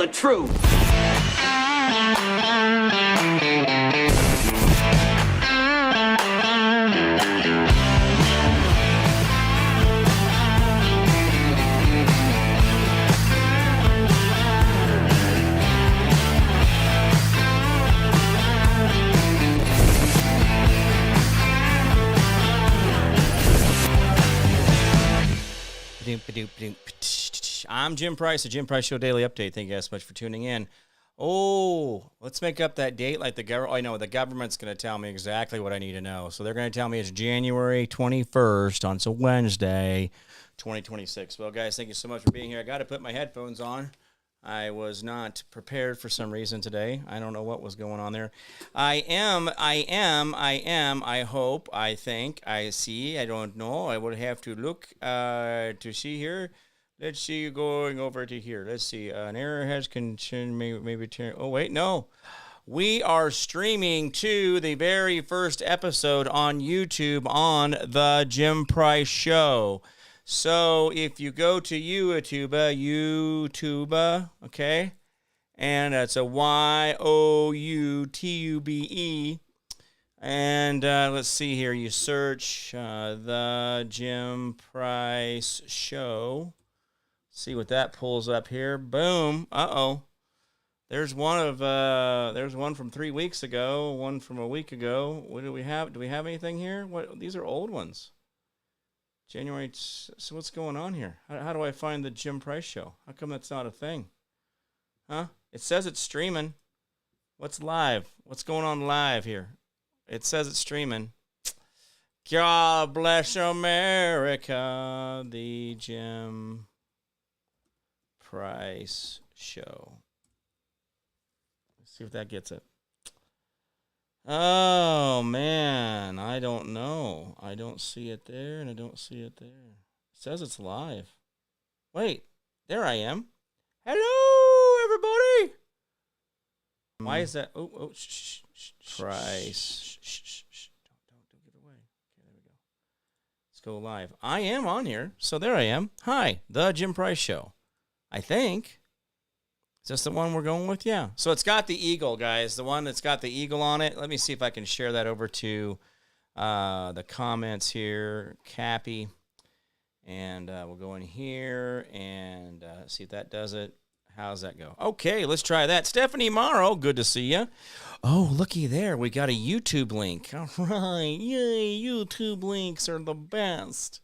the truth. I'm Jim Price, the Jim Price Show Daily Update. Thank you guys so much for tuning in. Oh, let's make up that date like the government. I know the government's going to tell me exactly what I need to know. So they're going to tell me it's January 21st on some Wednesday, 2026. Well, guys, thank you so much for being here. I got to put my headphones on. I was not prepared for some reason today. I don't know what was going on there. I hope, I think, I see, I don't know. I would have to look to see here. Let's see, going over to here. Let's see, an error has continued, maybe turn. Oh, wait, no. We are streaming to the very first episode on YouTube on the Jim Price Show. So if you go to YouTube, okay, and it's a YOUTUBE, and let's see here, you search the Jim Price Show, see what that pulls up here, boom, there's one from 3 weeks ago, one from a week ago. What do we have? Do we have anything here? What? These are old ones. January, so what's going on here? How do I find the Jim Price Show? How come that's not a thing? Huh? It says it's streaming. What's live? What's going on live here? It says it's streaming. God bless America, the Jim Price Show. Let's see if that gets it. Oh, man, I don't know. I don't see it there, and I don't see it there. It says it's live. Wait, there I am. Hello, everybody. Why is that? Oh, shh. Price. Shh. Don't give it away. Okay, there we go. Let's go live. I am on here, so there I am. Hi, the Jim Price Show. I think. Is this the one we're going with? Yeah. So it's got the eagle, guys. The one that's got the eagle on it. Let me see if I can share that over to the comments here. Cappy. And we'll go in here and see if that does it. How's that go? Okay, let's try that. Stephanie Morrow, good to see you. Oh, looky there. We got a YouTube link. All right. Yay, YouTube links are the best.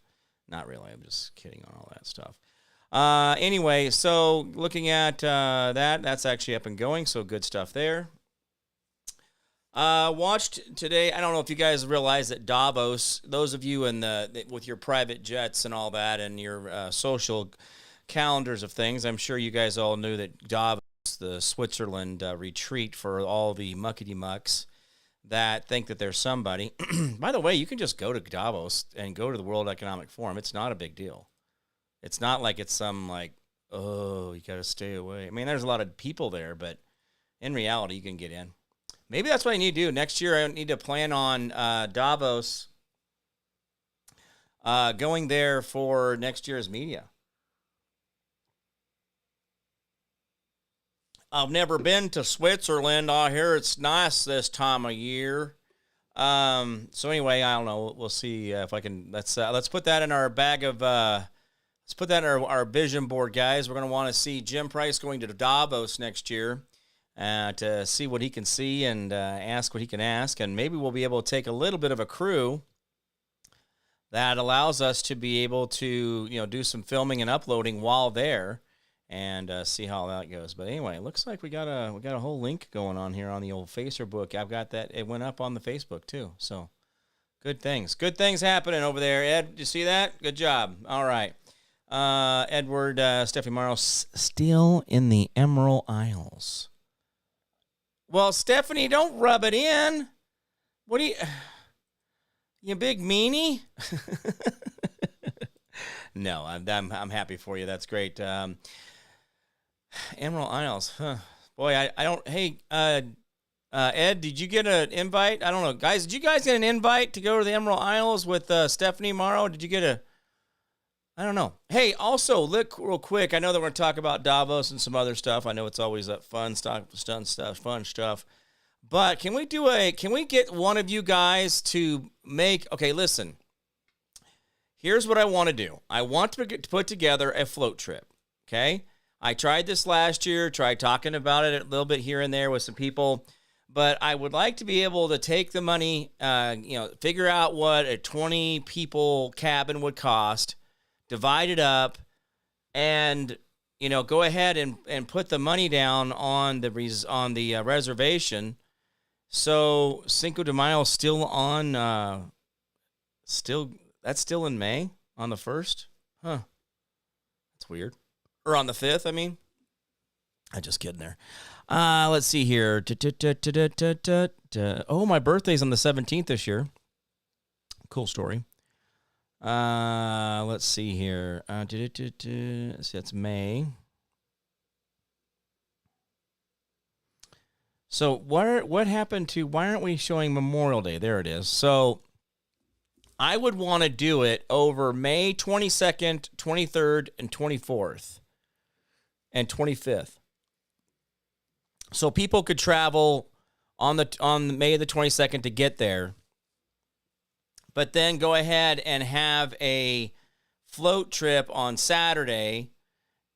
Not really. I'm just kidding on all that stuff. Anyway, so looking at that's actually up and going, so good stuff there. Watched today, I don't know if you guys realize that Davos, those of you with your private jets and all that and your social calendars of things, I'm sure you guys all knew that Davos, the Switzerland retreat for all the muckety-mucks that think that they're somebody. By the way, you can just go to Davos and go to the World Economic Forum. It's not a big deal. It's not like it's some you got to stay away. I mean, there's a lot of people there, but in reality, you can get in. Maybe that's what I need to do. Next year, I need to plan on Davos going there for next year's media. I've never been to Switzerland. I hear it's nice this time of year. So anyway, I don't know. We'll see if I can. Let's put that in our bag of... Let's put that in our vision board, guys. We're going to want to see Jim Price going to Davos next year to see what he can see and ask what he can ask. And maybe we'll be able to take a little bit of a crew that allows us to be able to, do some filming and uploading while there and see how that goes. But anyway, it looks like we got a whole link going on here on the old Facebook. I've got that. It went up on the Facebook too. So good things. Good things happening over there. Ed, did you see that? Good job. All right. Edward, Stephanie Morrow, still in the Emerald Isles. Well, Stephanie, don't rub it in. What do you big meanie? No, I'm happy for you. That's great. Emerald Isles, huh? Boy, I don't. Hey, Ed, did you get an invite? I don't know, guys. Did you guys get an invite to go to the Emerald Isles with Stephanie Morrow? Did you get a? I don't know. Hey, also, look real quick. I know that we're going to talk about Davos and some other stuff. I know it's always that fun stuff. But can we get one of you guys to make, okay, listen. Here's what I want to do. I want to put together a float trip, okay? I tried this last year, tried talking about it a little bit here and there with some people, but I would like to be able to take the money, figure out what a 20 people cabin would cost, divide it up, and go ahead and put the money down on the reservation. So Cinco de Mayo is still on. That's still in May on the 1st, huh? That's weird. Or on the 5th, I mean. I'm just kidding there. Let's see here. Oh, my birthday's on the 17th this year. Cool story. Let's see here. See, that's May. So what happened to, why aren't we showing Memorial Day? There it is. So I would want to do it over May 22nd, 23rd, and 24th, and 25th. So people could travel on May the 22nd to get there, but then go ahead and have a float trip on Saturday,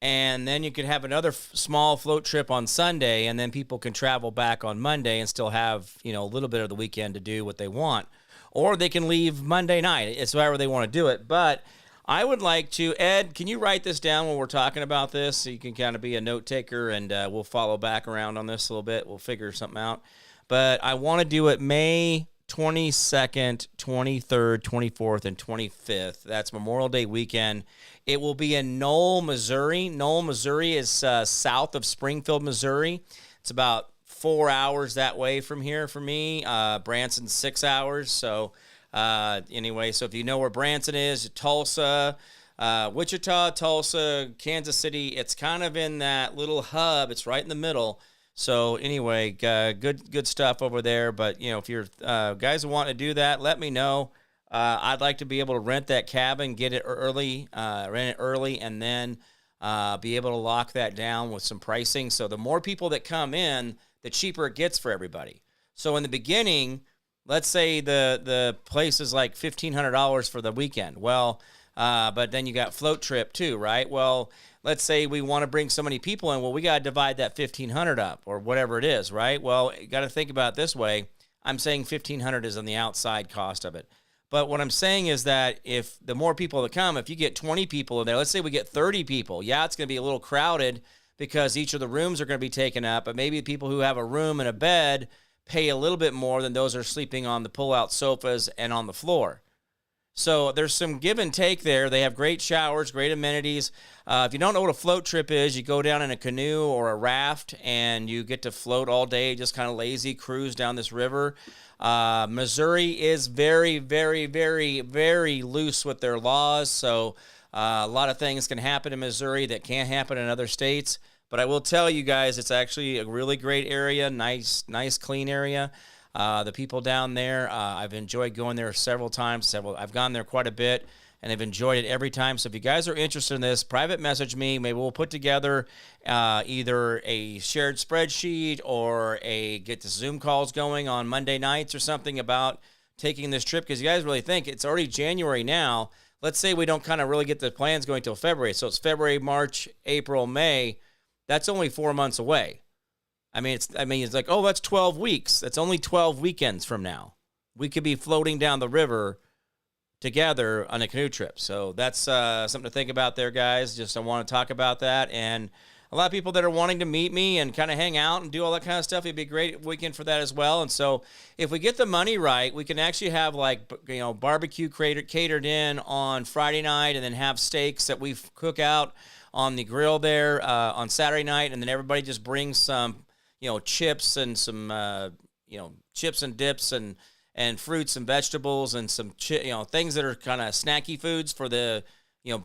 and then you could have another small float trip on Sunday, and then people can travel back on Monday and still have, a little bit of the weekend to do what they want. Or they can leave Monday night. It's however they want to do it. But I would like to, Ed, can you write this down when we're talking about this so you can kind of be a note taker, and we'll follow back around on this a little bit. We'll figure something out. But I want to do it May 22nd, 23rd, 24th, and 25th. That's Memorial Day weekend. It will be in Knoll, Missouri. Knoll, Missouri is south of Springfield, Missouri. It's about 4 hours that way from here for me. Branson's 6 hours. So anyway, so if you know where Branson is, Tulsa, Wichita, Tulsa, Kansas City, it's kind of in that little hub. It's right in the middle. So anyway, good stuff over there. But if you're guys who want to do that, let me know. I'd like to be able to rent that cabin, get it early, rent it early, and then be able to lock that down with some pricing. So the more people that come in, the cheaper it gets for everybody. So in the beginning, let's say the place is like $1,500 for the weekend. Well, but then you got float trip too, right? Well, let's say we want to bring so many people in. Well, we got to divide that $1,500 up or whatever it is, right? Well, you got to think about it this way. I'm saying $1,500 is on the outside cost of it. But what I'm saying is that if the more people that come, if you get 20 people in there, let's say we get 30 people, yeah, it's going to be a little crowded because each of the rooms are going to be taken up, but maybe people who have a room and a bed pay a little bit more than those who are sleeping on the pull-out sofas and on the floor. So there's some give and take there. They have great showers, great amenities. If you don't know what a float trip is, you go down in a canoe or a raft and you get to float all day, just kind of lazy cruise down this river. Missouri is very, very, very, very loose with their laws. So a lot of things can happen in Missouri that can't happen in other states. But I will tell you guys, it's actually a really great area, nice, clean area. The people down there, I've enjoyed going there several times. I've gone there quite a bit, and I've enjoyed it every time. So if you guys are interested in this, private message me. Maybe we'll put together either a shared spreadsheet or get the Zoom calls going on Monday nights or something about taking this trip, because you guys really think it's already January now. Let's say we don't kind of really get the plans going till February. So it's February, March, April, May. That's only 4 months away. I mean, it's like, oh, that's 12 weeks. That's only 12 weekends from now. We could be floating down the river together on a canoe trip. So that's something to think about there, guys. I want to talk about that. And a lot of people that are wanting to meet me and kind of hang out and do all that kind of stuff, it'd be a great weekend for that as well. And so if we get the money right, we can actually have barbecue catered in on Friday night, and then have steaks that we cook out on the grill there on Saturday night. And then everybody just brings some chips and some, chips and dips and fruits and vegetables and some, things that are kind of snacky foods for the,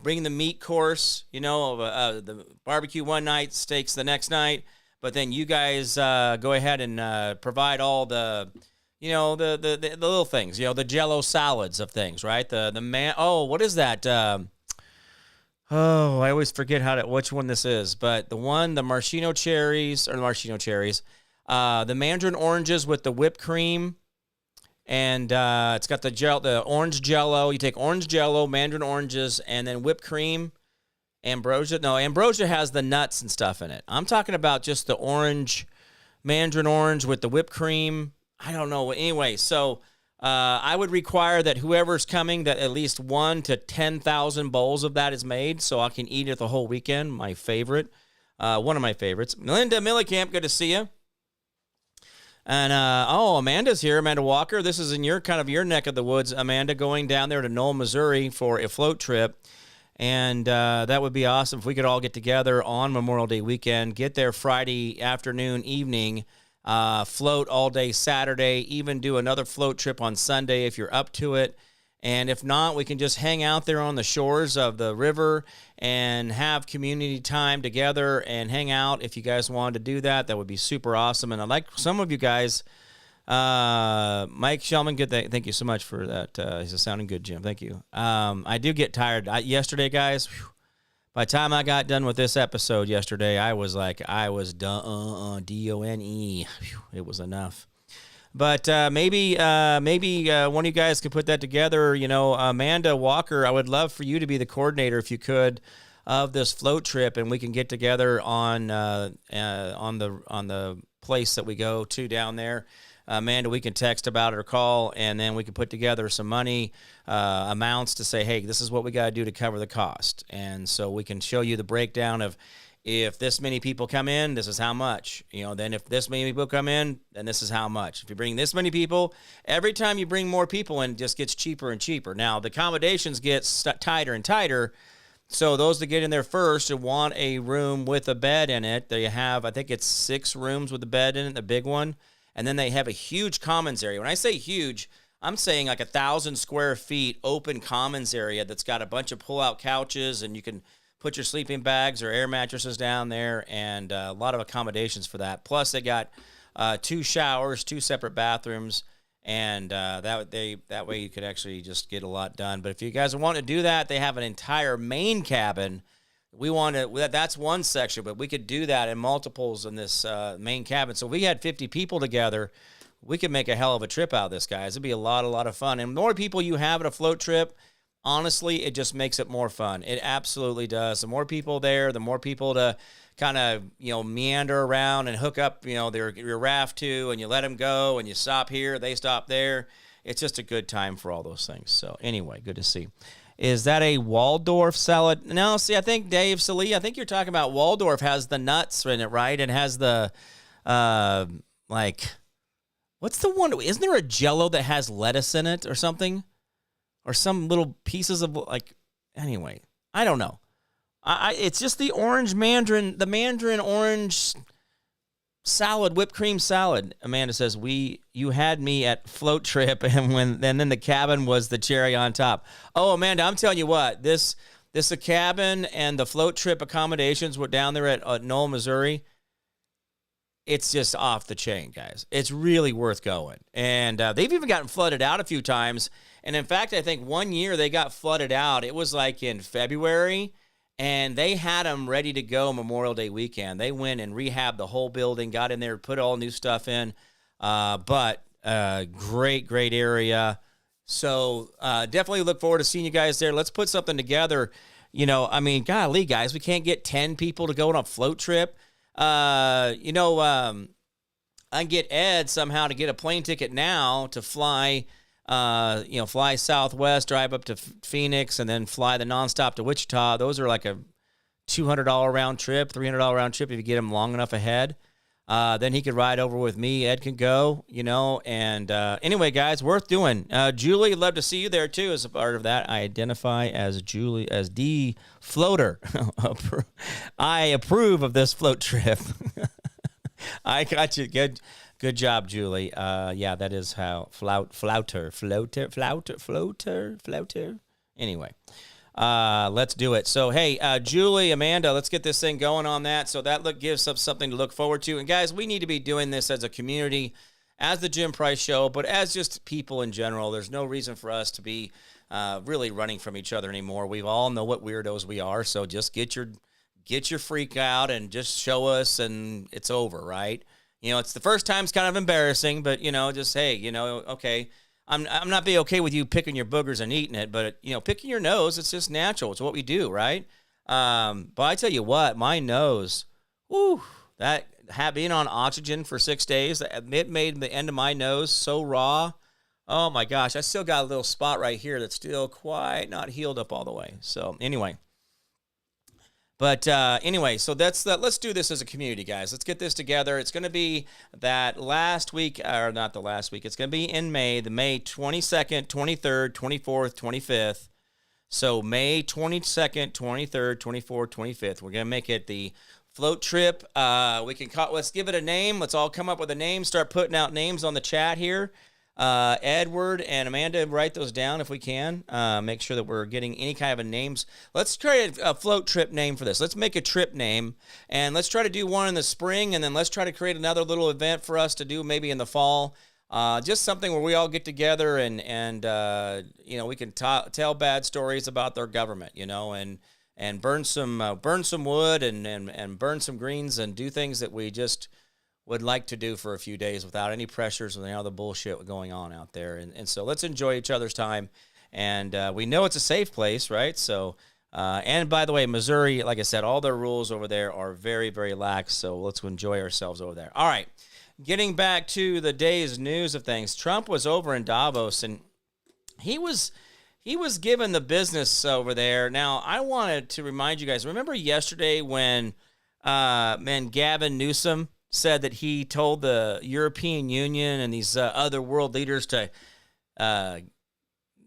bring the meat course, the barbecue one night, steaks the next night. But then you guys go ahead and provide all the, the little things, the Jell-O salads of things, right? What is that? Oh, I always forget which one this is, but the maraschino cherries, the mandarin oranges with the whipped cream, and it's got the orange jello. You take orange jello, mandarin oranges, and then whipped cream. Ambrosia? No, ambrosia has the nuts and stuff in it. I'm talking about just the mandarin orange with the whipped cream. I don't know. Anyway, so I would require that whoever's coming, that at least 1 to 10,000 bowls of that is made, so I can eat it the whole weekend. My favorite, one of my favorites. Melinda Millikamp, good to see you. And Amanda's here, Amanda Walker. This is in your neck of the woods, Amanda, going down there to Knoll, Missouri for a float trip. And that would be awesome if we could all get together on Memorial Day weekend, get there Friday afternoon, evening, float all day Saturday, even do another float trip on Sunday if you're up to it. And if not, we can just hang out there on the shores of the river and have community time together and hang out. If you guys wanted to do that, that would be super awesome. And I'd like some of you guys, Mike Shellman, good. Thank you so much for that. He's sounding good, Jim. Thank you. I do get tired. Yesterday, guys, by the time I got done with this episode yesterday, I was done. D-O-N-E. It was enough. But maybe one of you guys could put that together. You know, Amanda Walker, I would love for you to be the coordinator if you could of this float trip, and we can get together on the place that we go to down there. Amanda, we can text about it or call, and then we can put together some money amounts to say, hey, this is what we got to do to cover the cost. And so we can show you the breakdown of if this many people come in, this is how much. You know, then if this many people come in, then this is how much. If you bring this many people, every time you bring more people in, it just gets cheaper and cheaper. Now, the accommodations get tighter and tighter. So those that get in there first and want a room with a bed in it, they have, I think it's 6 rooms with a bed in it, the big one. And then they have a huge commons area. When I say huge, I'm saying like 1,000 square feet open commons area that's got a bunch of pull-out couches, and you can put your sleeping bags or air mattresses down there, and a lot of accommodations for that. Plus, they got 2 showers, 2 separate bathrooms, and that way you could actually just get a lot done. But if you guys want to do that, they have an entire main cabin. That's one section, but we could do that in multiples in this main cabin. So if we had 50 people together, we could make a hell of a trip out of this, guys. It'd be a lot of fun. And the more people you have at a float trip, honestly, it just makes it more fun. It absolutely does. The more people there, the more people to kind of, meander around and hook up, your raft to, and you let them go, and you stop here, they stop there. It's just a good time for all those things. So anyway, good to see. Is that a Waldorf salad? No, see, I think Dave Salee, I think you're talking about Waldorf has the nuts in it, right? It has the, what's the one? Isn't there a Jell-O that has lettuce in it or something? Or some little pieces of, anyway, I don't know. It's just the mandarin orange salad, whipped cream salad. Amanda says, you had me at float trip, and then the cabin was the cherry on top. Oh, Amanda, I'm telling you what, this the cabin and the float trip accommodations were down there at Knoll, Missouri. It's just off the chain, guys. It's really worth going. And they've even gotten flooded out a few times. And in fact, I think one year they got flooded out. It was like in February, and they had them ready to go Memorial Day weekend. They went and rehabbed the whole building, got in there, put all new stuff in. But great area. So definitely look forward to seeing you guys there. Let's put something together. Golly, guys, we can't get 10 people to go on a float trip. I can get Ed somehow to get a plane ticket now to fly, fly Southwest, drive up to Phoenix, and then fly the nonstop to Wichita. Those are like a $200 round trip, $300 round trip if you get them long enough ahead. Then he could ride over with me. Ed can go, and anyway, guys, worth doing. Julie, I'd love to see you there too as a part of that. I identify as Julie, as D Floater. I approve of this float trip. I got you. Good job, Julie. Yeah, that is how flouter. Anyway. Let's do it. So, hey, Julie, Amanda, let's get this thing going on that. So that gives us something to look forward to. And guys, we need to be doing this as a community as the Jim Price Show, but as just people in general. There's no reason for us to be really running from each other anymore. We all know what weirdos we are, so just get your freak out and just show us, and it's over, right? It's the first time, it's kind of embarrassing, but just hey, okay. I'm not be okay with you picking your boogers and eating it, but picking your nose, it's just natural. It's what we do, right? But I tell you what, my nose, being on oxygen for 6 days, it made the end of my nose so raw. Oh my gosh, I still got a little spot right here that's still quite not healed up all the way. So anyway. But anyway, so let's do this as a community, guys. Let's get this together. It's going to be that last week, or not the last week. It's going to be in May, the May 22nd, 23rd, 24th, 25th. So May 22nd, 23rd, 24th, 25th. We're going to make it the float trip. Let's give it a name. Let's all come up with a name. Start putting out names on the chat here. Edward and Amanda, write those down if we can. Make sure that we're getting any kind of names. Let's try a float trip name for this. Let's make a trip name, and let's try to do one in the spring, and then let's try to create another little event for us to do maybe in the fall. Just something where we all get together and we can tell bad stories about their government, and burn some wood and burn some greens and do things that we just would like to do for a few days without any pressures and all the bullshit going on out there. And so let's enjoy each other's time. And we know it's a safe place, right? So, and by the way, Missouri, like I said, all their rules over there are very, very lax. So let's enjoy ourselves over there. All right. Getting back to the day's news of things, Trump was over in Davos, and he was given the business over there. Now, I wanted to remind you guys, remember yesterday when Gavin Newsom said that he told the European Union and these other world leaders to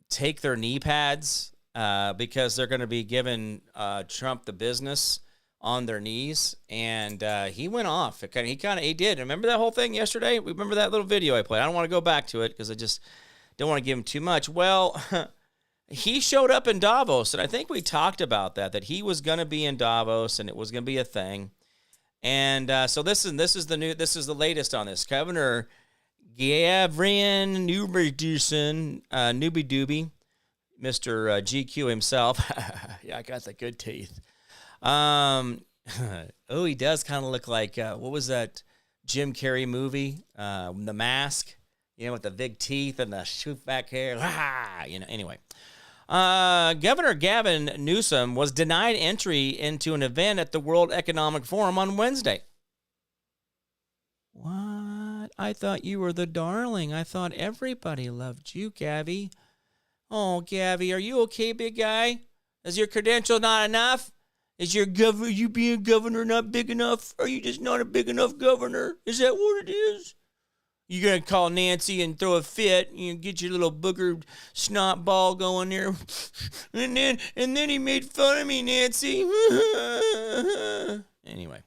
take their knee pads because they're going to be giving Trump the business on their knees, and he went off. He did. Remember that whole thing yesterday? Remember that little video I played? I don't want to go back to it because I just don't want to give him too much. Well, he showed up in Davos, and I think we talked about that he was going to be in Davos, and it was going to be a thing. And so this is the latest on this. Governor Gavin Newsom, Newby Dooby, Mr. GQ himself. Yeah, I got the good teeth. He does kind of look like, what was that Jim Carrey movie? The Mask, with the big teeth and the shoot back hair. Anyway. Governor Gavin Newsom was denied entry into an event at the World Economic Forum on Wednesday. What? I thought you were the darling. I thought everybody loved you, Gabby. Oh, Gabby, are you okay, big guy? Is your credential not enough? Is you being governor not big enough? Are you just not a big enough governor? Is that what it is? You gonna call Nancy and throw a fit? You get your little booger snot ball going there, and then he made fun of me, Nancy. Anyway,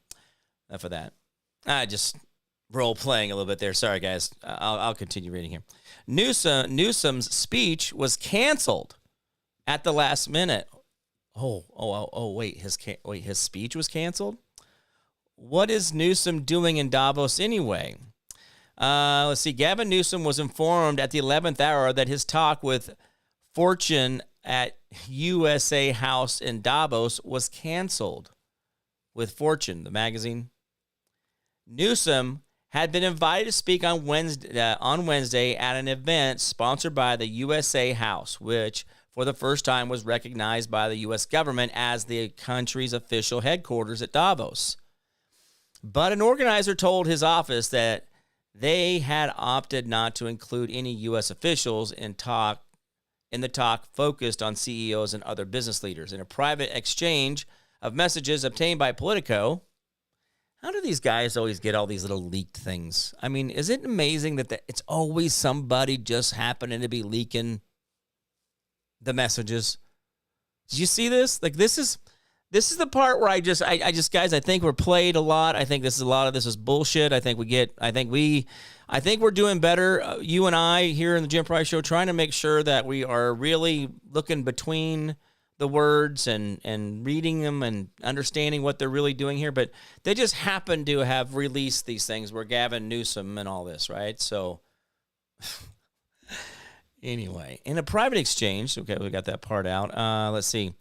enough of that. I just role playing a little bit there. Sorry, guys. I'll continue reading here. Newsom's speech was canceled at the last minute. Wait, his speech was canceled? What is Newsom doing in Davos anyway? Let's see. Gavin Newsom was informed at the 11th hour that his talk with Fortune at USA House in Davos was canceled. With Fortune, the magazine. Newsom had been invited to speak on Wednesday at an event sponsored by the USA House, which for the first time was recognized by the U.S. government as the country's official headquarters at Davos. But an organizer told his office that they had opted not to include any U.S. officials in the talk focused on CEOs and other business leaders. In a private exchange of messages obtained by Politico, how do these guys always get all these little leaked things? I mean, is it amazing that it's always somebody just happening to be leaking the messages? Did you see this? Like, this is the part where I just guys, I think we're played a lot. I think a lot of this is bullshit. I think we're doing better. You and I here in the Jim Price Show, trying to make sure that we are really looking behind the words and reading them and understanding what they're really doing here, but they just happen to have released these things where Gavin Newsom and all this, right? So anyway, in a private exchange, okay, we got that part out. Let's see.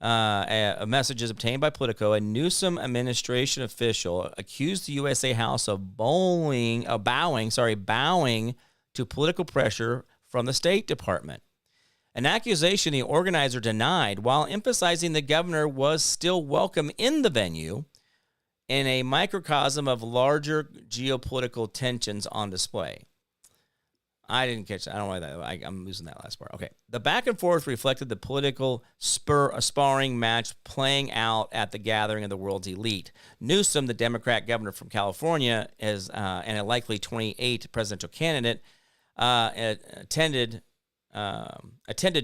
A message is obtained by Politico. A Newsom administration official accused the USA House of bowing to political pressure from the State Department. An accusation the organizer denied while emphasizing the governor was still welcome in the venue in a microcosm of larger geopolitical tensions on display. I didn't catch that. I don't know why that. I'm losing that last part. Okay. The back and forth reflected the political sparring match playing out at the gathering of the world's elite. Newsom, the Democrat governor from California, and a likely 28th presidential candidate, attended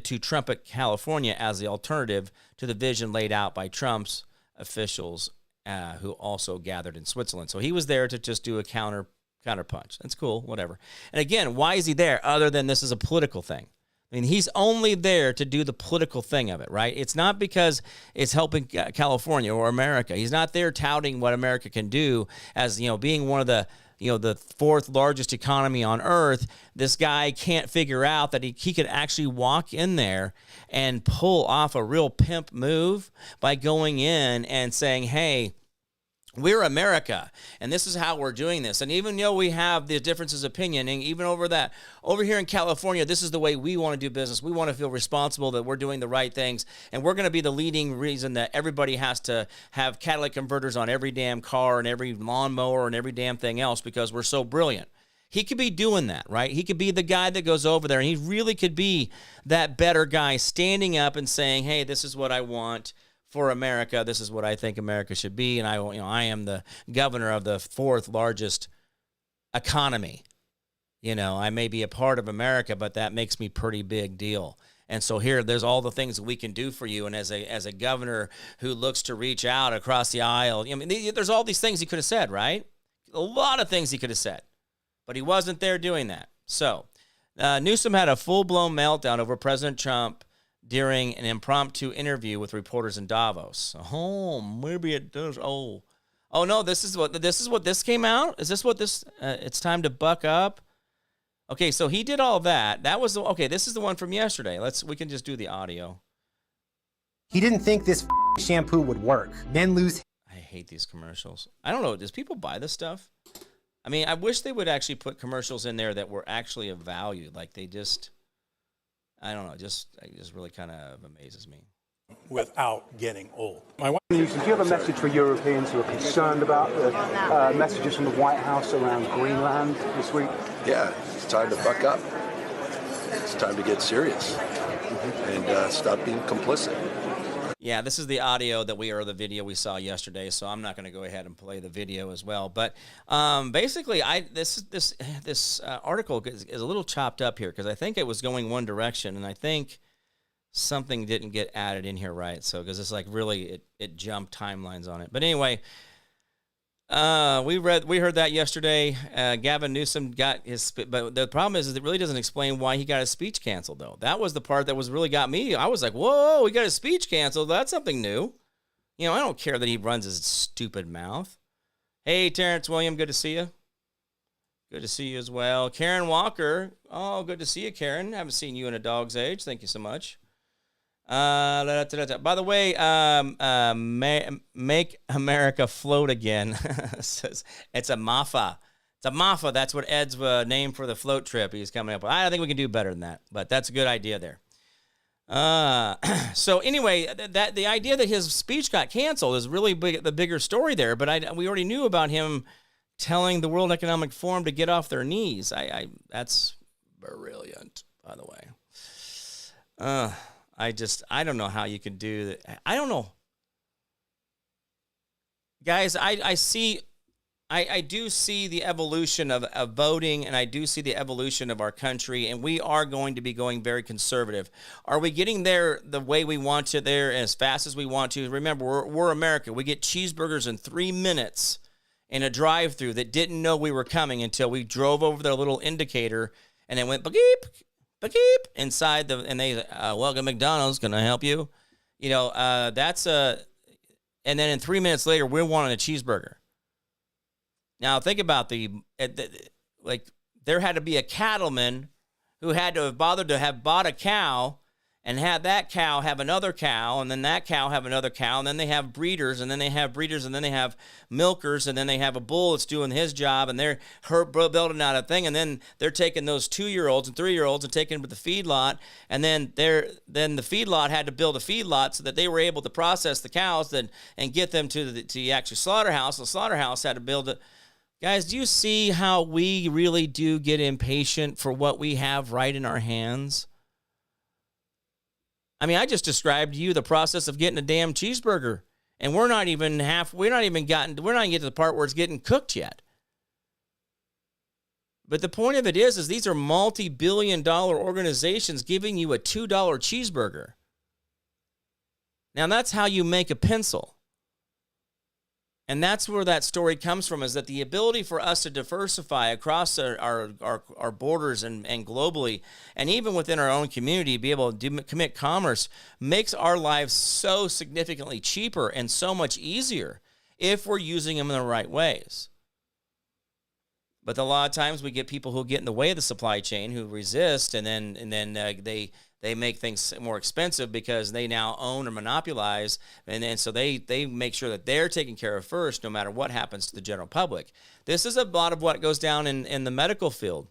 to trumpet California as the alternative to the vision laid out by Trump's officials, who also gathered in Switzerland. So he was there to just do a counterpunch. That's cool, whatever. And again, why is he there other than this is a political thing? I mean, he's only there to do the political thing of it, right? It's not because it's helping California or America. He's not there touting what America can do as, being one of the fourth largest economy on earth. This guy can't figure out that he could actually walk in there and pull off a real pimp move by going in and saying, hey, we're America, and this is how we're doing this. And even though we have the differences of opinion, and even over here in California, this is the way we want to do business. We want to feel responsible that we're doing the right things, and we're going to be the leading reason that everybody has to have catalytic converters on every damn car and every lawnmower and every damn thing else because we're so brilliant. He could be doing that, right? He could be the guy that goes over there, and he really could be that better guy standing up and saying, hey, this is what I want for America. This is what I think America should be, and I am the governor of the fourth largest economy. I may be a part of America, but that makes me pretty big deal. And so there's all the things that we can do for you. And as a governor who looks to reach out across the aisle, there's all these things he could have said, right? A lot of things he could have said, but he wasn't there doing that. So Newsom had a full-blown meltdown over President Trump during an impromptu interview with reporters in Davos. Oh, maybe it does. Oh no, this is what this came out? Is this what this, it's time to buck up? Okay, so he did all that. That was, this is the one from yesterday. We can just do the audio. He didn't think this shampoo would work. Men lose. I hate these commercials. I don't know, does people buy this stuff? I mean, I wish they would actually put commercials in there that were actually of value. Like they just, I don't know, it just really kind of amazes me. Without getting old. Do you have a message for Europeans who are concerned about the messages from the White House around Greenland this week? Yeah, it's time to buck up. It's time to get serious and stop being complicit. Yeah, this is the audio the video we saw yesterday, so I'm not going to go ahead and play the video as well. But basically, this article is a little chopped up here because I think it was going one direction, and I think something didn't get added in here right. So because it's like really it jumped timelines on it. But anyway, we heard that yesterday. Gavin Newsom got his, but the problem is it really doesn't explain why he got his speech canceled though. That was the part that was really got me. I was like, whoa, he got his speech canceled. That's something new. I don't care that he runs his stupid mouth. Hey, Terrence William, good to see you. Good to see you as well. Karen Walker. Oh, good to see you, Karen. Haven't seen you in a dog's age. Thank you so much. By the way, Make America Float Again says it's a MAFA. It's a MAFA. That's what Ed's name for the float trip he's coming up with. I think we can do better than that, but that's a good idea there. So anyway, the idea that his speech got canceled is really the bigger story there, but we already knew about him telling the World Economic Forum to get off their knees. That's brilliant, by the way. I don't know how you can do that. I don't know. Guys, I do see the evolution of voting, and I do see the evolution of our country, and we are going to be going very conservative. Are we getting there the way we want to there as fast as we want to? Remember, we're America. We get cheeseburgers in 3 minutes in a drive-thru that didn't know we were coming until we drove over their little indicator, and it went beep, beep, inside and they welcome McDonald's. Can I help you? That's a, and then in 3 minutes later, we're wanting a cheeseburger. Now think about there had to be a cattleman who had to have bothered to have bought a cow and had that cow have another cow, and then that cow have another cow, and then they have breeders, and then they have breeders, and then they have milkers, and then they have a bull that's doing his job, and they're building out a thing, and then they're taking those 2-year-olds and 3-year-olds and taking them to the feedlot, and then the feedlot had to build a feedlot so that they were able to process the cows and get them to the actual slaughterhouse. The slaughterhouse had to build it. Guys, do you see how we really do get impatient for what we have right in our hands? I mean, I just described to you the process of getting a damn cheeseburger, and we're not even getting to the part where it's getting cooked yet. But the point of it is these are multi-billion-dollar organizations giving you a $2 cheeseburger. Now, that's how you make a pencil. And that's where that story comes from, is that the ability for us to diversify across our borders and globally, and even within our own community, be able to commit commerce, makes our lives so significantly cheaper and so much easier if we're using them in the right ways. But a lot of times we get people who get in the way of the supply chain, who resist, and then they make things more expensive because they now own or monopolize, and then so they make sure that they're taken care of first, no matter what happens to the general public. This is a lot of what goes down in the medical field.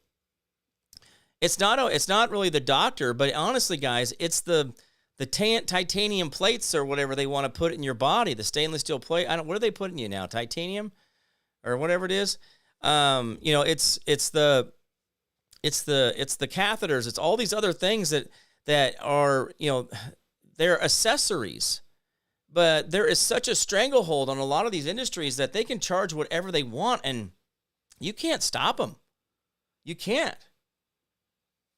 It's not really the doctor, but honestly, guys, it's the titanium plates or whatever they want to put in your body, the stainless steel plate. What are they putting you now? Titanium or whatever it is. It's the catheters. It's all these other things that are, they're accessories. But there is such a stranglehold on a lot of these industries that they can charge whatever they want, and you can't stop them. You can't.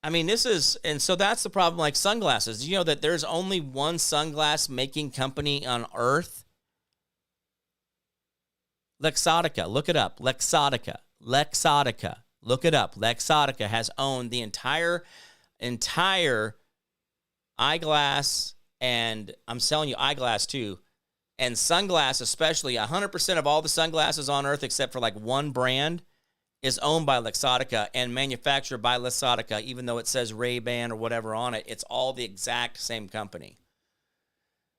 I mean, and so that's the problem, like sunglasses. You know that there's only one sunglass making company on earth? Luxottica, look it up. Luxottica. Look it up. Luxottica has owned the entire eyeglass, and I'm selling you eyeglass too, and sunglass especially. 100% of all the sunglasses on earth, except for like one brand, is owned by Luxottica and manufactured by Luxottica, even though it says Ray-Ban or whatever on it. It's all the exact same company.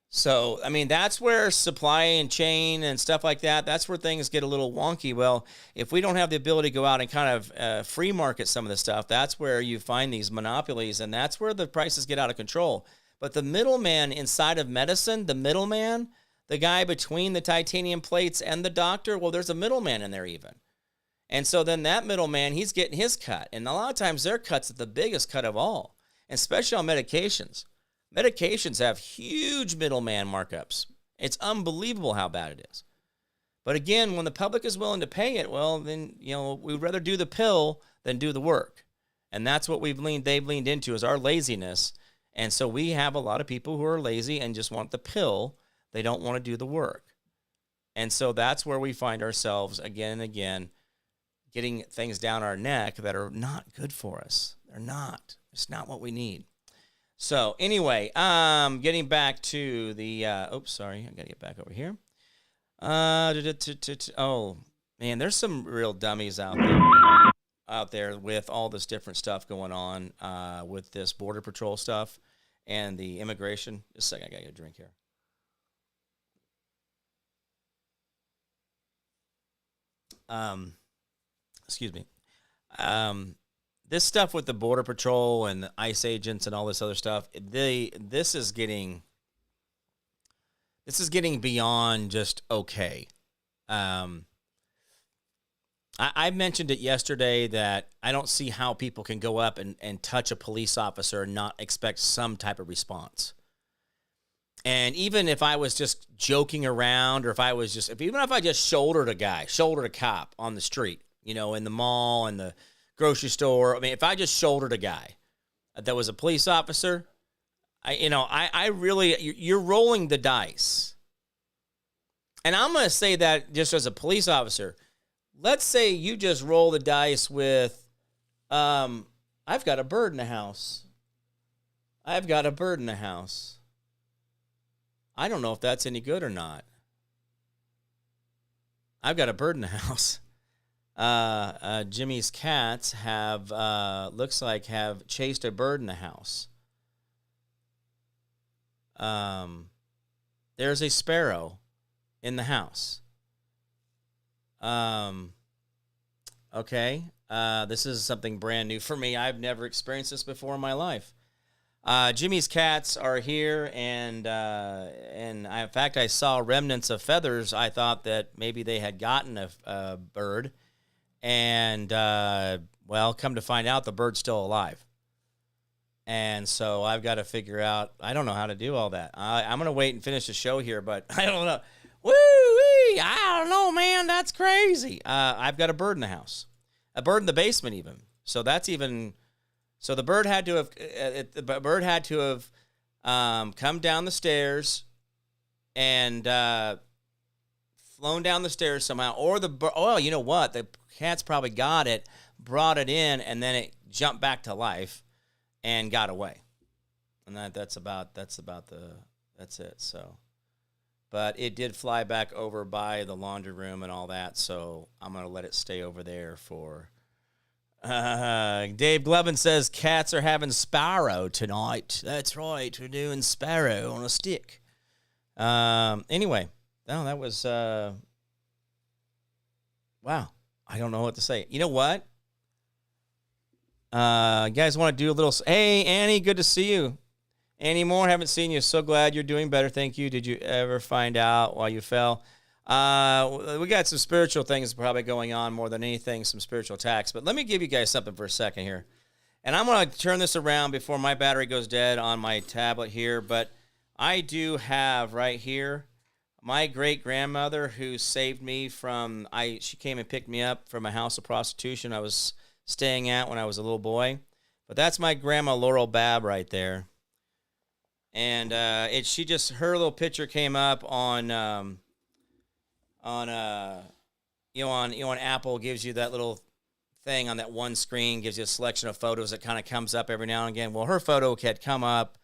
So, I mean, that's where supply and chain and stuff like that's where things get a little wonky. Well, if we don't have the ability to go out and kind of free market some of the stuff, that's where you find these monopolies, and that's where the prices get out of control. But the middleman inside of medicine, the guy between the titanium plates and the doctor, well, there's a middleman in there even. And so then that middleman, he's getting his cut. And a lot of times their cut's the biggest cut of all, especially on medications. Medications have huge middleman markups. It's unbelievable how bad it is. But again, when the public is willing to pay it, well, then, we'd rather do the pill than do the work. And that's what they've leaned into, is our laziness. And so we have a lot of people who are lazy and just want the pill. They don't want to do the work. And so that's where we find ourselves again and again, getting things down our neck that are not good for us. They're not. It's not what we need. So anyway, getting back to the, sorry, I got to get back over here. Oh, man, there's some real dummies out there with all this different stuff going on with this Border Patrol stuff and the immigration. Just a second, I got to get a drink here. Excuse me. This stuff with the Border Patrol and the ICE agents and all this other stuff, this is getting beyond just okay. I mentioned it yesterday that I don't see how people can go up and touch a police officer and not expect some type of response. And even if I was just joking around, or even if I just shouldered a cop on the street, in the mall and the grocery store. I mean, if I just shouldered a guy that was a police officer, I really, you're rolling the dice. And I'm going to say that just as a police officer, let's say you just roll the dice with, I've got a bird in the house. I don't know if that's any good or not. I've got a bird in the house. Jimmy's cats have, looks like, have chased a bird in the house. There's a sparrow in the house. Okay. This is something brand new for me. I've never experienced this before in my life. Jimmy's cats are here, and in fact, I saw remnants of feathers. I thought that maybe they had gotten a bird, and well, come to find out, the bird's still alive. And so I've got to figure out. I don't know how to do all that. I'm gonna wait and finish the show here, but I don't know. Woo-wee! I don't know, man. That's crazy. I've got a bird in the house, a bird in the basement, even. So that's even. So the bird had to have come down the stairs and flown down the stairs somehow, or you know what? The cat's probably got it, brought it in, and then it jumped back to life and got away. And that's it. So, but it did fly back over by the laundry room and all that. So I'm gonna let it stay over there for. Dave Glovin says cats are having sparrow tonight. That's right, we're doing sparrow on a stick. Anyway, no, that was wow. I don't know what to say. You know what? You guys want to do a little? Hey, Annie, good to see you. Annie Moore, haven't seen you. So glad you're doing better. Thank you. Did you ever find out why you fell? We got some spiritual things probably going on more than anything, some spiritual attacks. But let me give you guys something for a second here. And I'm going to turn this around before my battery goes dead on my tablet here. But I do have right here my great-grandmother who saved me from, she came and picked me up from a house of prostitution I was staying at when I was a little boy. But that's my grandma Laurel Babb right there. And her little picture came up on Apple, gives you that little thing on that one screen, gives you a selection of photos that kind of comes up every now and again. Well, her photo had come up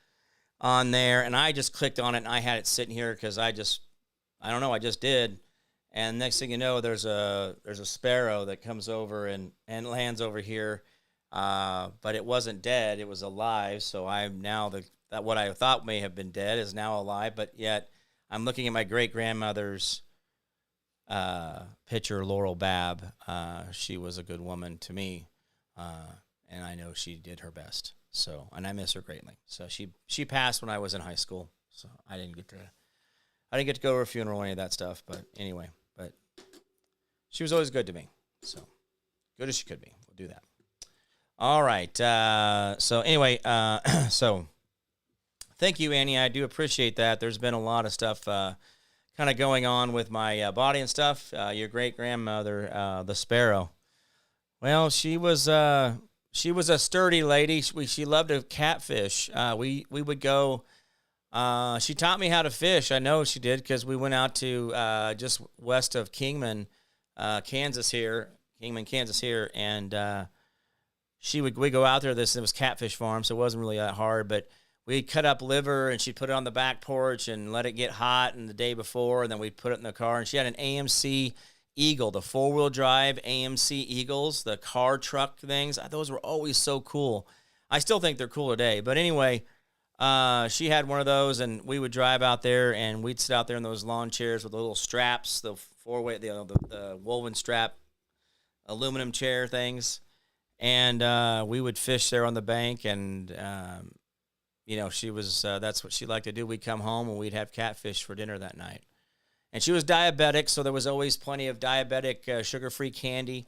on there, and I just clicked on it, and I had it sitting here because I just did. And next thing you know, there's a sparrow that comes over and lands over here, but it wasn't dead; it was alive. So I'm now that what I thought may have been dead is now alive, but yet I'm looking at my great-grandmother's picture, Laurel Babb. She was a good woman to me, and I know she did her best. So, and I miss her greatly. So she passed when I was in high school, so I didn't get to go to her funeral or any of that stuff. But anyway, she was always good to me. So good as she could be. We'll do that. All right. So anyway, so thank you, Annie. I do appreciate that. There's been a lot of stuff kind of going on with my body and stuff. Your great-grandmother, the sparrow. Well, she was a sturdy lady. She loved to catfish. We would go. She taught me how to fish. I know she did because we went out to just west of Kingman, Kansas here, and we go out there. It was catfish farm, so it wasn't really that hard, but. We'd cut up liver, and she'd put it on the back porch and let it get hot the day before, and then we'd put it in the car. And she had an AMC Eagle, the four-wheel drive AMC Eagles, the car truck things. Those were always so cool. I still think they're cool today. But anyway, she had one of those, and we would drive out there, and we'd sit out there in those lawn chairs with the little straps, the four-way, the woven strap aluminum chair things. And we would fish there on the bank, and she was, that's what she liked to do. We'd come home and we'd have catfish for dinner that night. And she was diabetic, so there was always plenty of diabetic sugar-free candy.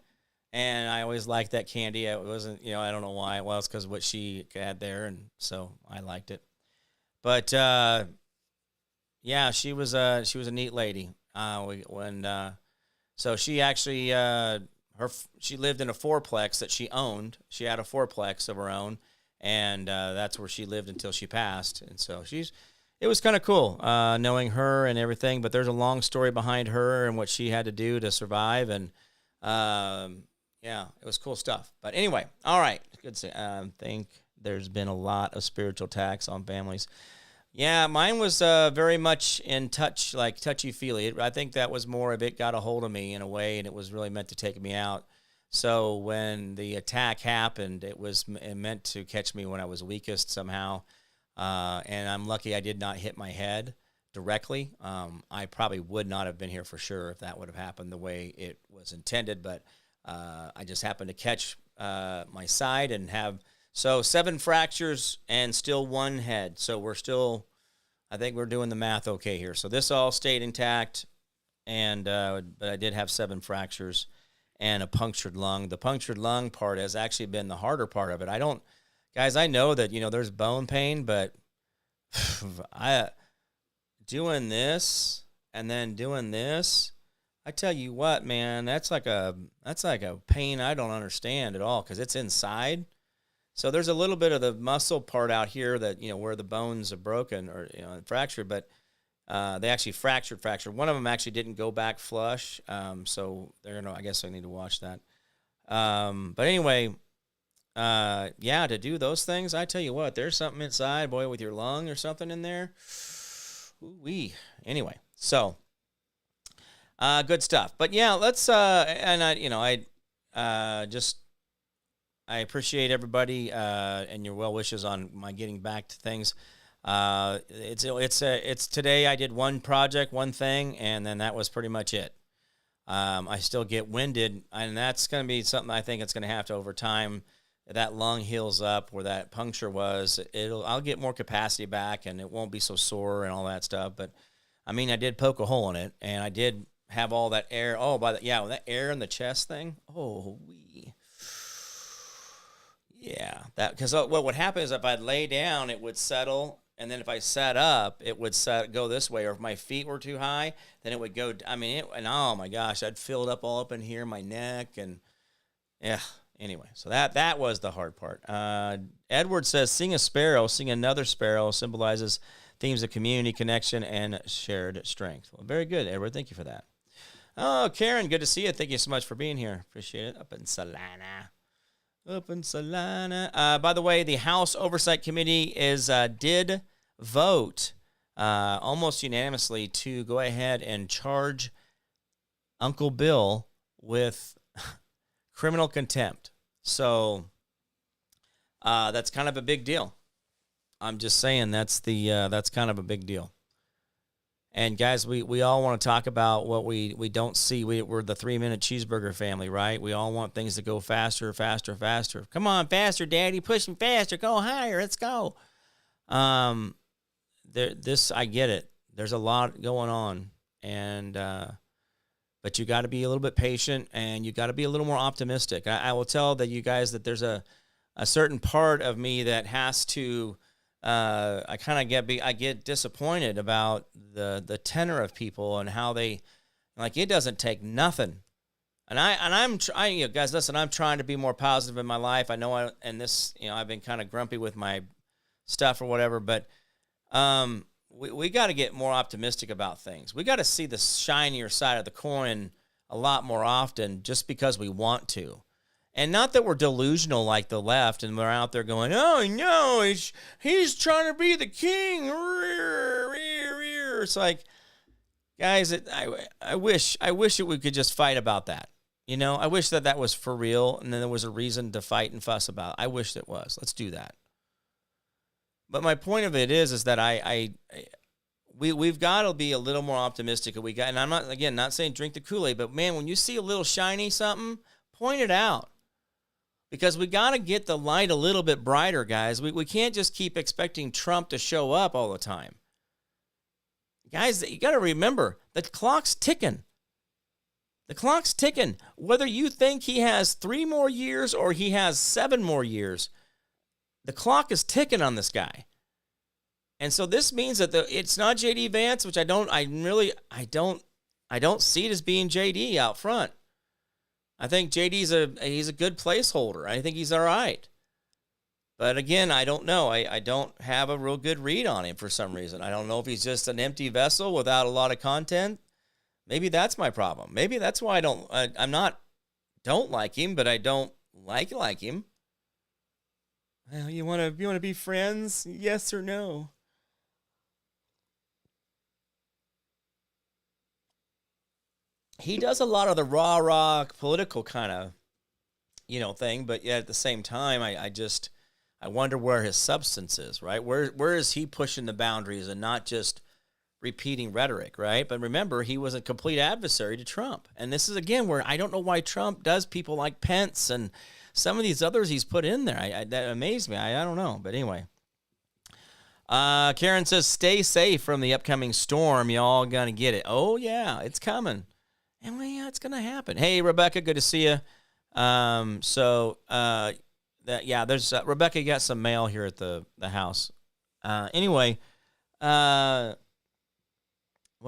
And I always liked that candy. It wasn't, I don't know why. Well, it's because of what she had there, and so I liked it. But, yeah, she was a neat lady. So she actually, she lived in a fourplex that she owned. She had a fourplex of her own. And that's where she lived until she passed. And so it was kind of cool knowing her and everything. But there's a long story behind her and what she had to do to survive. And, yeah, it was cool stuff. But anyway, all right. Good to say. I think there's been a lot of spiritual attacks on families. Yeah, mine was very much in touch, like touchy-feely. I think that was more of it got a hold of me in a way, and it was really meant to take me out. So when the attack happened, it meant to catch me when I was weakest somehow. And I'm lucky I did not hit my head directly. I probably would not have been here for sure if that would have happened the way it was intended, but I just happened to catch my side and have... So 7 fractures and still 1 head. So we're still, I think we're doing the math okay here. So this all stayed intact, and but I did have 7 fractures and a punctured lung. The punctured lung part has actually been the harder part of it. Guys, I know that, there's bone pain, but doing this and then doing this, I tell you what, man, that's like a pain I don't understand at all because it's inside. So there's a little bit of the muscle part out here that, where the bones are broken or, fractured, but they actually fractured. One of them actually didn't go back flush. So I guess I need to watch that. But anyway, to do those things, I tell you what, there's something inside, boy, with your lung or something in there. Ooh-wee. Anyway, so good stuff. But yeah, let's, I appreciate everybody and your well wishes on my getting back to things. It's today. I did one project, one thing, and then that was pretty much it. I still get winded, and that's going to be something I think it's going to have to over time. That lung heals up where that puncture was. I'll get more capacity back, and it won't be so sore and all that stuff. But I mean, I did poke a hole in it, and I did have all that air. Oh, that air in the chest thing. Oh, yeah, because what would happen is if I'd lay down, it would settle, and then if I sat up, it would go this way. Or if my feet were too high, then it would go. And oh my gosh, I'd fill it up all up in here, my neck, and yeah. Anyway, so that was the hard part. Edward says, "Sing a sparrow, sing another sparrow," symbolizes themes of community, connection, and shared strength. Well, very good, Edward. Thank you for that. Oh, Karen, good to see you. Thank you so much for being here. Appreciate it. Up in Salina. By the way, the House Oversight Committee did vote almost unanimously to go ahead and charge Uncle Bill with criminal contempt. So that's kind of a big deal. I'm just saying that's kind of a big deal. And guys, we all want to talk about what we don't see. We're the 3-minute cheeseburger family, right? We all want things to go faster, faster, faster. Come on, faster, Daddy, pushing faster, go higher, let's go. I get it. There's a lot going on, and but you got to be a little bit patient, and you got to be a little more optimistic. I will tell that you guys that there's a certain part of me that has to. I get disappointed about the tenor of people and how they, like, it doesn't take nothing. And I'm trying, guys, listen, I'm trying to be more positive in my life. I know I've been kind of grumpy with my stuff or whatever, but we got to get more optimistic about things. We got to see the shinier side of the coin a lot more often just because we want to. And not that we're delusional like the left and we're out there going, oh, no, he's trying to be the king. It's like, guys, I wish we could just fight about that. I wish that was for real and then there was a reason to fight and fuss about. I wish it was. Let's do that. But my point of it is that we've got to be a little more optimistic. And I'm not saying drink the Kool-Aid, but man, when you see a little shiny something, point it out. Because we got to get the light a little bit brighter, guys. We can't just keep expecting Trump to show up all the time. Guys, you got to remember, the clock's ticking. The clock's ticking. Whether you think he has 3 more years or he has 7 more years, the clock is ticking on this guy. And so this means that it's not J.D. Vance, which I don't see it as being J.D. out front. I think JD's he's a good placeholder. I think he's all right. But again, I don't know. I don't have a real good read on him for some reason. I don't know if he's just an empty vessel without a lot of content. Maybe that's my problem. Maybe that's why I don't like him, but I don't like him. Well, you want to be friends? Yes or no? he does a lot of the rah political kind of, thing. But yet at the same time, I wonder where his substance is, right? Where is he pushing the boundaries and not just repeating rhetoric, right? But remember, he was a complete adversary to Trump. And this is, again, where I don't know why Trump does people like Pence and some of these others he's put in there. That amazed me. I don't know. But anyway. Karen says, stay safe from the upcoming storm. Y'all gonna get it. Oh, yeah, it's coming. And it's going to happen. Hey, Rebecca, good to see you. There's Rebecca got some mail here at the house. Anyway, what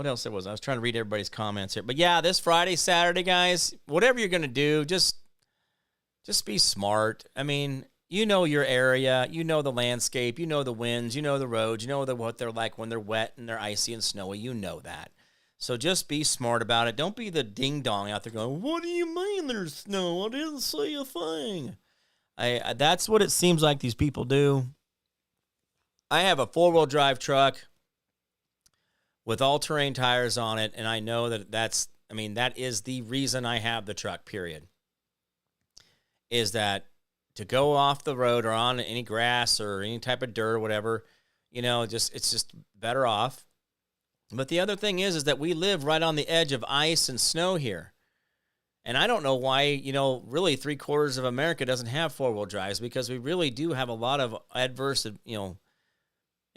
else there was? I was trying to read everybody's comments here. But yeah, this Friday, Saturday, guys, whatever you're going to do, just be smart. I mean, you know your area, you know the landscape, you know the winds, you know the roads, you know what they're like when they're wet and they're icy and snowy. You know that. So just be smart about it. Don't be the ding-dong out there going, what do you mean there's snow? I didn't say a thing. That's what it seems like these people do. I have a 4-wheel drive truck with all-terrain tires on it, and I know that is the reason I have the truck, period. Is that to go off the road or on any grass or any type of dirt or whatever, it's just better off. But the other thing is that we live right on the edge of ice and snow here. And I don't know why, really 3/4 of America doesn't have 4-wheel drives, because we really do have a lot of adverse,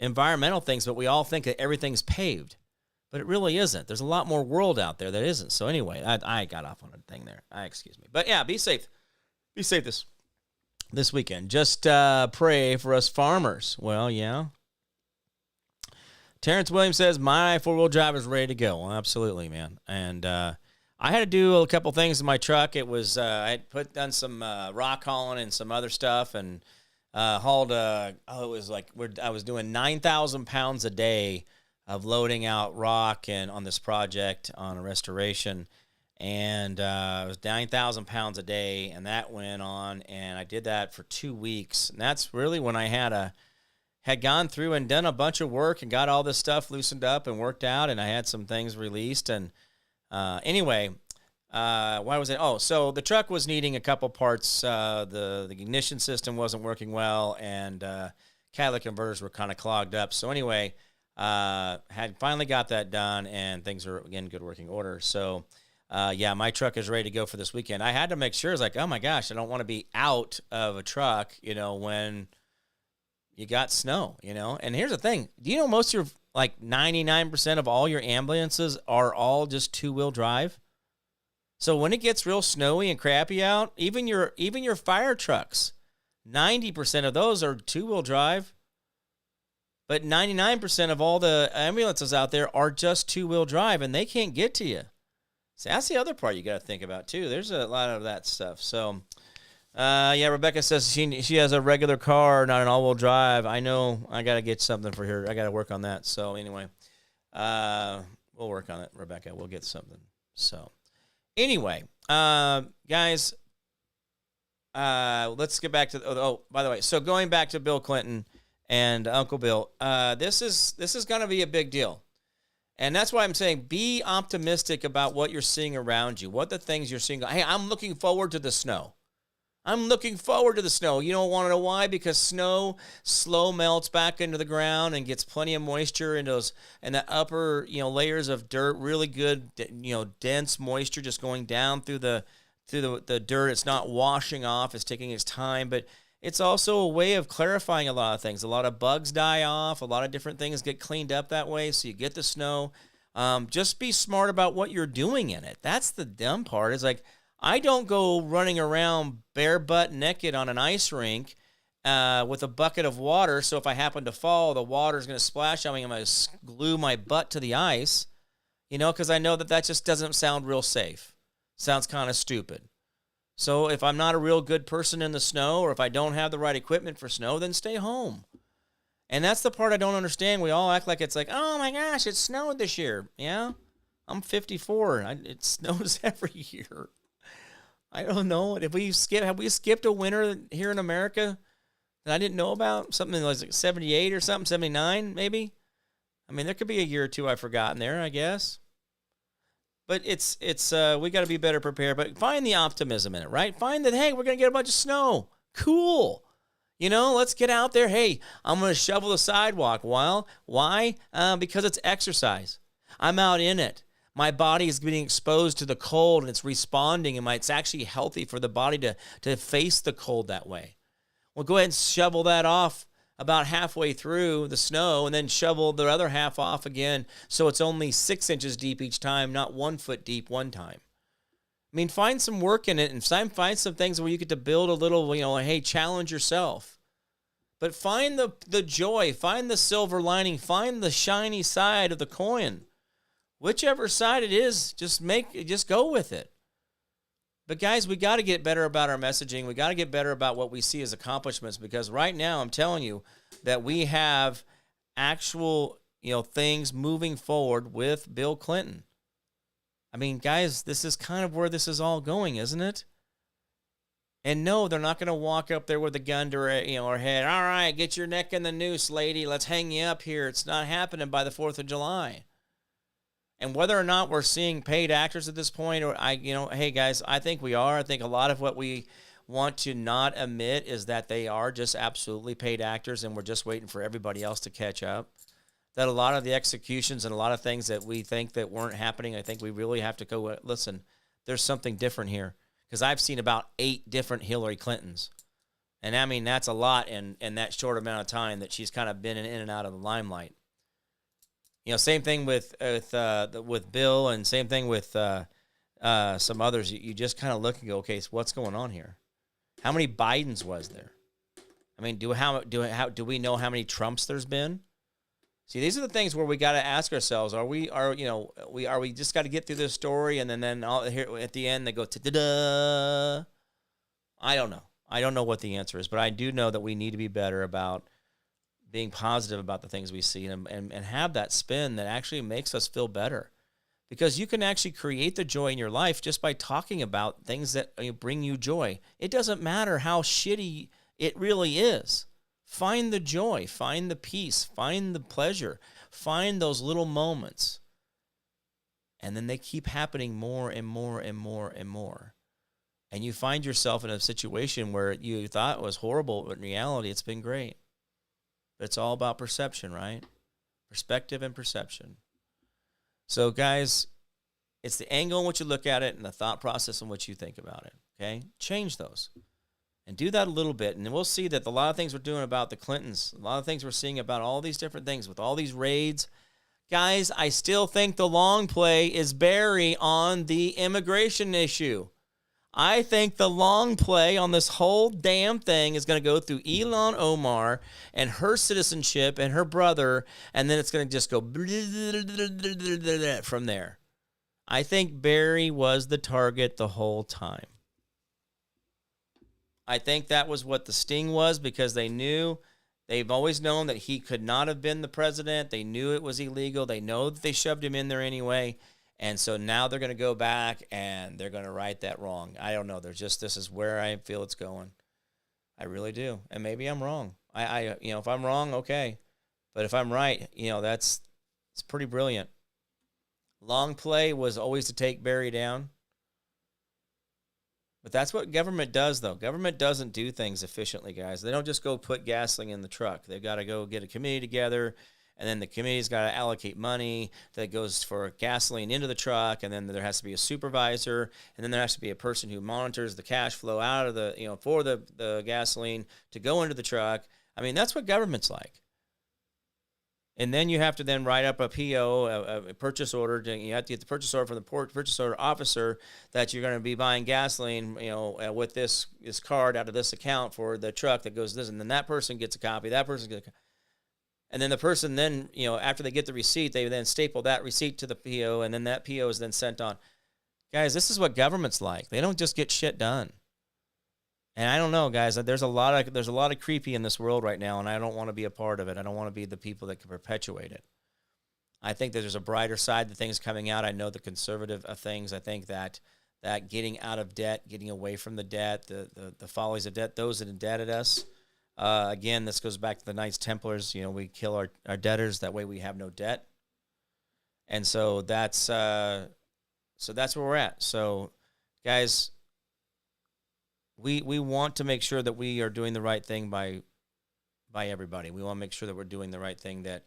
environmental things, but we all think that everything's paved. But it really isn't. There's a lot more world out there that isn't. So anyway, I got off on a thing there. Excuse me. But yeah, be safe. Be safe this weekend. Just pray for us farmers. Well, yeah. Terrence Williams says, my 4-wheel drive is ready to go. Well, absolutely, man. And I had to do a couple things in my truck. It was I had done some rock hauling and some other stuff, and hauled. I was doing 9,000 pounds a day of loading out rock and on this project on a restoration, and it was 9,000 pounds a day, and that went on, and I did that for 2 weeks, and that's really when I had gone through and done a bunch of work and got all this stuff loosened up and worked out, and I had some things released. And anyway, why was it? Oh, so the truck was needing a couple parts. The ignition system wasn't working well, and catalytic converters were kind of clogged up. So anyway, had finally got that done, and things are, again, good working order. So my truck is ready to go for this weekend. I had to make sure. I was like, oh my gosh, I don't want to be out of a truck, when you got snow, And here's the thing. Do you know most of your, 99% of all your ambulances are all just 2-wheel drive? So when it gets real snowy and crappy out, even your fire trucks, 90% of those are 2-wheel drive. But 99% of all the ambulances out there are just 2-wheel drive, and they can't get to you. So that's the other part you got to think about, too. There's a lot of that stuff. So Rebecca says she has a regular car, not an all-wheel drive. I know I got to get something for her. I got to work on that. So anyway, we'll work on it, Rebecca. We'll get something. So anyway, guys, let's get back to by the way, so going back to Bill Clinton and Uncle Bill, this is going to be a big deal. And that's why I'm saying be optimistic about what you're seeing around you, what the things you're seeing. Hey, I'm looking forward to the snow. I'm looking forward to the snow. You don't want to know why? Because snow slow melts back into the ground and gets plenty of moisture in the upper, layers of dirt. Really good, dense moisture just going down through the dirt. It's not washing off. It's taking its time, but it's also a way of clarifying a lot of things. A lot of bugs die off. A lot of different things get cleaned up that way. So you get the snow. Just be smart about what you're doing in it. That's the dumb part. Is I don't go running around bare butt naked on an ice rink with a bucket of water, so if I happen to fall, the water's going to splash on me. I'm going to glue my butt to the ice, because I know that just doesn't sound real safe. Sounds kind of stupid. So if I'm not a real good person in the snow, or if I don't have the right equipment for snow, then stay home. And that's the part I don't understand. We all act like it's oh my gosh, it snowed this year. Yeah, I'm 54. It snows every year. I don't know. Have we skipped a winter here in America that I didn't know about? Something like 78 or something, 79 maybe? I mean, there could be a year or two I've forgotten there, I guess. But it's we got to be better prepared. But find the optimism in it, right? Find that, hey, we're going to get a bunch of snow. Cool. Let's get out there. Hey, I'm going to shovel the sidewalk. Well, why? Because it's exercise. I'm out in it. My body is getting exposed to the cold, and it's responding, and it's actually healthy for the body to face the cold that way. Well, go ahead and shovel that off about halfway through the snow, and then shovel the other half off again so it's only 6 inches deep each time, not 1 foot deep one time. I mean, find some work in it and find some things where you get to build a little, hey, challenge yourself. But find the joy, find the silver lining, find the shiny side of the coin. Whichever side it is, just go with it. But guys, we got to get better about our messaging. We got to get better about what we see as accomplishments, because right now I'm telling you that we have actual, things moving forward with Bill Clinton. I mean, guys, this is kind of where this is all going, isn't it? And no, they're not going to walk up there with a gun to her head. All right, get your neck in the noose, lady. Let's hang you up here. It's not happening by the 4th of July. And whether or not we're seeing paid actors at this point, or hey guys, I think we are. I think a lot of what we want to not admit is that they are just absolutely paid actors, and we're just waiting for everybody else to catch up. That a lot of the executions and a lot of things that we think that weren't happening, I think we really have to go, listen, there's something different here. Because I've seen about 8 different Hillary Clintons. And I mean, that's a lot in that short amount of time that she's kind of been in and out of the limelight. Same thing with Bill, and same thing with some others. You just kind of look and go, okay, so what's going on here? How many Bidens was there? I mean, do we know how many Trumps there's been? See, these are the things where we got to ask ourselves: Are we just got to get through this story, and then here at the end they go ta-da? I don't know. I don't know what the answer is, but I do know that we need to be better about being positive about the things we see, and have that spin that actually makes us feel better, because you can actually create the joy in your life just by talking about things that bring you joy. It doesn't matter how shitty it really is. Find the joy, find the peace, find the pleasure, find those little moments. And then they keep happening more and more and more and more. And you find yourself in a situation where you thought it was horrible, but in reality, it's been great. But it's all about perception, right? Perspective and perception. So, guys, it's the angle in which you look at it and the thought process in which you think about it, okay? Change those. And do that a little bit, and we'll see that a lot of things we're doing about the Clintons, a lot of things we're seeing about all these different things with all these raids. Guys, I still think the long play is Barry on the immigration issue. I think the long play on this whole damn thing is going to go through Ilhan Omar and her citizenship and her brother, and then it's going to just go from there. I think Barry was the target the whole time. I think that was what the sting was, because they've always known that he could not have been the president. They knew it was illegal. They know that they shoved him in there anyway. And so now they're going to go back and they're going to right that wrong. I don't know. This is where I feel it's going. I really do. And maybe I'm wrong. If I'm wrong, okay. But if I'm right, it's pretty brilliant. Long play was always to take Barry down. But that's what government does, though. Government doesn't do things efficiently, guys. They don't just go put gasoline in the truck. They've got to go get a committee together, and then the committee's got to allocate money that goes for gasoline into the truck, and then there has to be a supervisor, and then there has to be a person who monitors the cash flow out of the, for the gasoline to go into the truck. I mean, that's what government's like. And then you have to then write up a PO, a purchase order. You have to get the purchase order from the purchase order officer that you're going to be buying gasoline, with this card out of this account for the truck that goes this. And then that person gets a copy. That person gets a copy. And then the person then, after they get the receipt, they then staple that receipt to the PO, and then that PO is then sent on. Guys, this is what government's like. They don't just get shit done. And I don't know, guys. There's a lot of creepy in this world right now, and I don't want to be a part of it. I don't want to be the people that can perpetuate it. I think that there's a brighter side to things coming out. I know the conservative things. I think that getting out of debt, getting away from the debt, the follies of debt, those that indebted us. Again, this goes back to the Knights Templars. We kill our debtors. That way we have no debt. And so that's So that's where we're at. So, guys, we want to make sure that we are doing the right thing by everybody. We want to make sure that we're doing the right thing, that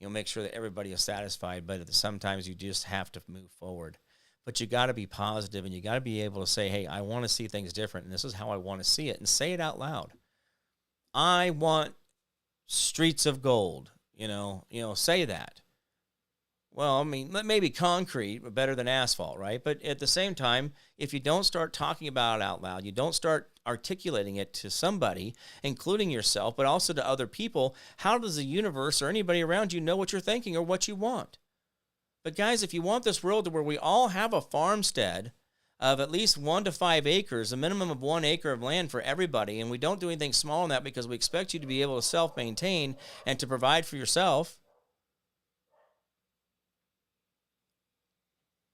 make sure that everybody is satisfied. But sometimes you just have to move forward. But you got to be positive, and you got to be able to say, hey, I want to see things different, and this is how I want to see it, and say it out loud. I want streets of gold. Say that. Well, I mean, maybe concrete, but better than asphalt, right? But at the same time, if you don't start talking about it out loud, you don't start articulating it to somebody, including yourself, but also to other people, how does the universe or anybody around you know what you're thinking or what you want? But guys, if you want this world to where we all have a farmstead of at least 1 to 5 acres, a minimum of 1 acre of land for everybody, and we don't do anything small on that because we expect you to be able to self-maintain and to provide for yourself.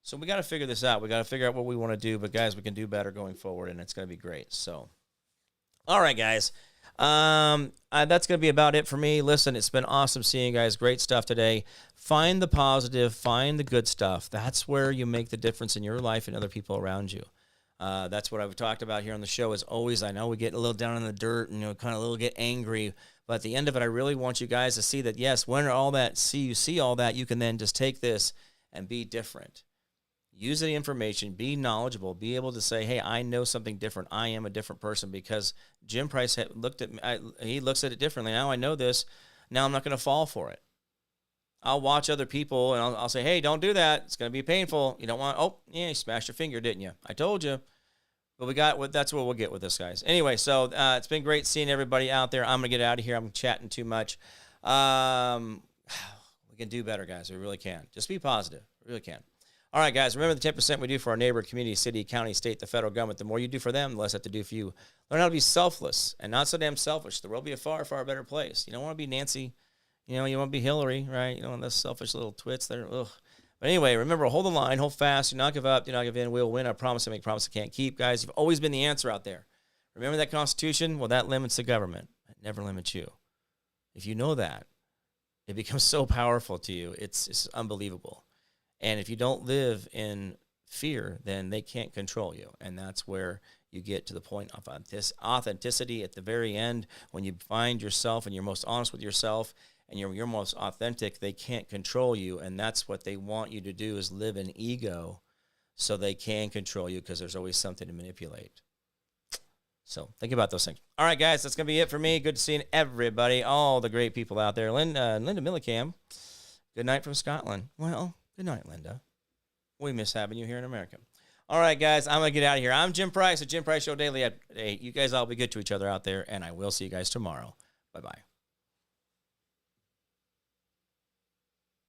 So we got to figure this out. We got to figure out what we want to do. But, guys, we can do better going forward, and it's going to be great. So, all right, guys. That's going to be about it for me. Listen, it's been awesome seeing you guys. Great stuff today. Find the positive. Find the good stuff. That's where you make the difference in your life and other people around you. That's what I've talked about here on the show as always. I know we get a little down in the dirt and kind of a little get angry. But at the end of it, I really want you guys to see that, yes, when all that, you see all that, you can then just take this and be different. Use the information, be knowledgeable, be able to say, hey, I know something different. I am a different person because Jim Price looked at me. He looks at it differently. Now I know this. Now I'm not going to fall for it. I'll watch other people and I'll say, hey, don't do that. It's going to be painful. You don't want, you smashed your finger, didn't you? I told you. But that's what we'll get with this, guys. Anyway, so it's been great seeing everybody out there. I'm going to get out of here. I'm chatting too much. We can do better, guys. We really can. Just be positive. We really can. All right, guys, remember the 10% we do for our neighbor, community, city, county, state, the federal government. The more you do for them, the less they have to do for you. Learn how to be selfless and not so damn selfish. The world will be a far, far better place. You don't want to be Nancy. You want to be Hillary, right? You don't want those selfish little twits there. Ugh. But anyway, remember, hold the line, hold fast. Do not give up. Do not give in. We'll win. I promise. I make promises I can't keep. Guys, you've always been the answer out there. Remember that Constitution? Well, that limits the government. It never limits you. If you know that, it becomes so powerful to you. It's unbelievable. And if you don't live in fear, then they can't control you. And that's where you get to the point of authenticity at the very end. When you find yourself and you're most honest with yourself and you're most authentic, they can't control you. And that's what they want you to do, is live in ego so they can control you, because there's always something to manipulate. So think about those things. All right, guys, that's going to be it for me. Good seeing everybody, all the great people out there. Linda Millicam, good night from Scotland. Well, good night, Linda. We miss having you here in America. All right, guys, I'm going to get out of here. I'm Jim Price at Jim Price Show Daily. Hey, you guys all be good to each other out there, and I will see you guys tomorrow. Bye-bye.